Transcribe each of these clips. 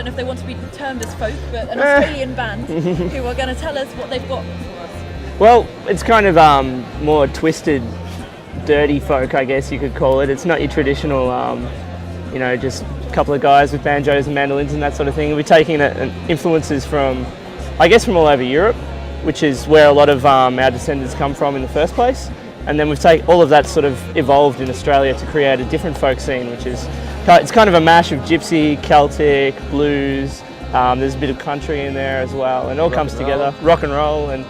know if they want to be termed as folk, but an Australian band who are going to tell us what they've got for us. Well, it's kind of more twisted, dirty folk, I guess you could call it. It's not your traditional, you know, just a couple of guys with banjos and mandolins and that sort of thing. We're taking influences from, I guess, from all over Europe, which is where a lot of our descendants come from in the first place. And then we've taken all of that sort of evolved in Australia to create a different folk scene, which is, it's kind of a mash of gypsy, Celtic, blues. There's a bit of country in there as well, and it all comes together. Rock and roll, and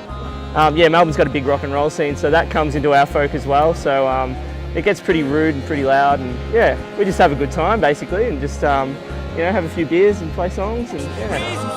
yeah, Melbourne's got a big rock and roll scene, so that comes into our folk as well. So it gets pretty rude and pretty loud, and yeah, we just have a good time basically, and just you know, have a few beers and play songs, and yeah.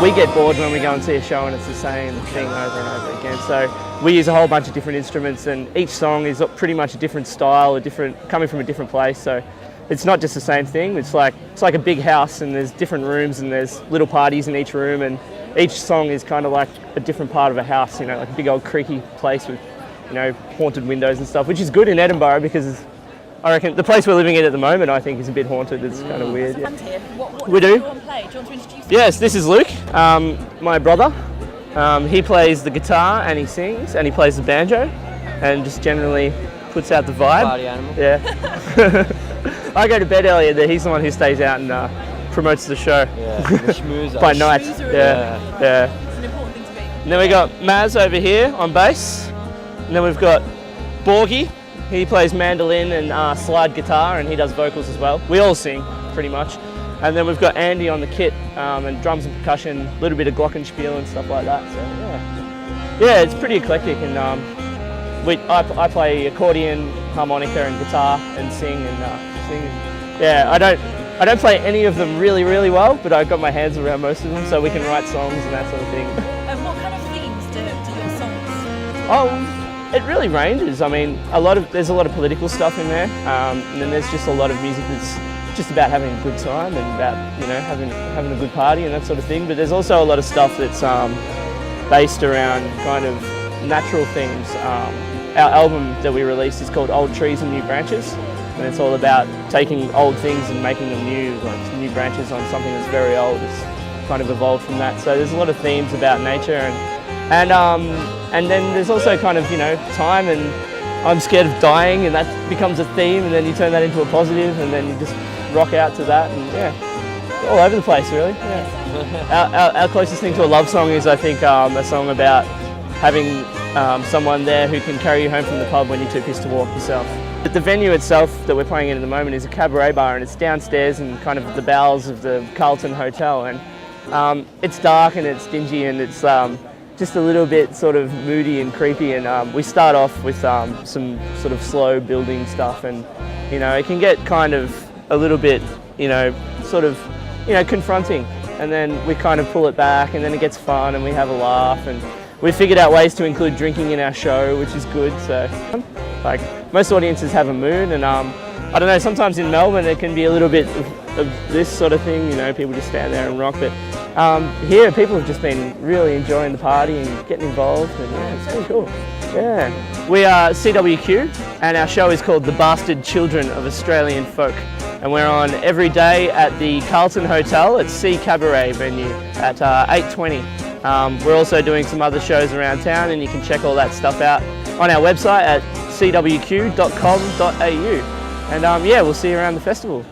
We get bored when we go and see a show and it's the same thing over and over again. So we use a whole bunch of different instruments, and each song is pretty much a different style, coming from a different place. So it's not just the same thing. It's like a big house, and there's different rooms, and there's little parties in each room, and each song is kind of like a different part of a house. You know, like a big old creaky place with, you know, haunted windows and stuff, which is good in Edinburgh because I reckon the place we're living in at the moment, I think, is a bit haunted. It's kind of weird. Yeah. What we do. Do you want to introduce yourself? Yes, this is Luke, my brother. He plays the guitar and he sings and he plays the banjo, and just generally puts out the vibe. Party animal. Yeah. I go to bed earlier. He's the one who stays out and promotes the show. Yeah, the schmoozer. By night. Schmoozer, Yeah. It's an important thing to be. And then we got Maz over here on bass, and then we've got Borgie. He plays mandolin and slide guitar, and he does vocals as well. We all sing, pretty much. And then we've got Andy on the kit, and drums and percussion, a little bit of glockenspiel and stuff like that. So yeah, it's pretty eclectic. And I play accordion, harmonica, and guitar, and sing. Yeah, I don't play any of them really, really well, but I've got my hands around most of them, so we can write songs and that sort of thing. And what kind of themes do your songs? Oh. It really ranges. I mean, there's a lot of political stuff in there, and then there's just a lot of music that's just about having a good time and about, you know, having a good party and that sort of thing. But there's also a lot of stuff that's based around kind of natural things. Our album that we released is called Old Trees and New Branches, and it's all about taking old things and making them new, like new branches on something that's very old. It's kind of evolved from that. So there's a lot of themes about nature, and then there's also kind of, you know, time, and I'm scared of dying, and that becomes a theme, and then you turn that into a positive, and then you just rock out to that, and yeah, all over the place really. Yeah. Our closest thing to a love song is, I think, a song about having someone there who can carry you home from the pub when you're too pissed to walk yourself. But the venue itself that we're playing in at the moment is a cabaret bar, and it's downstairs in kind of the bowels of the Carlton Hotel, and it's dark and it's dingy, and it's just a little bit sort of moody and creepy, and we start off with some sort of slow building stuff, and you know, it can get kind of a little bit, you know, sort of, you know, confronting, and then we kind of pull it back, and then it gets fun and we have a laugh, and we figured out ways to include drinking in our show, which is good. So like most audiences have a mood, and I don't know, sometimes in Melbourne it can be a little bit of this sort of thing, you know, people just stand there and rock, but here people have just been really enjoying the party and getting involved, and yeah, it's pretty cool. Yeah. We are CWQ, and our show is called The Bastard Children of Australian Folk, and we're on every day at the Carlton Hotel at C Cabaret venue at 8:20. We're also doing some other shows around town, and you can check all that stuff out on our website at cwq.com.au. And yeah, we'll see you around the festival.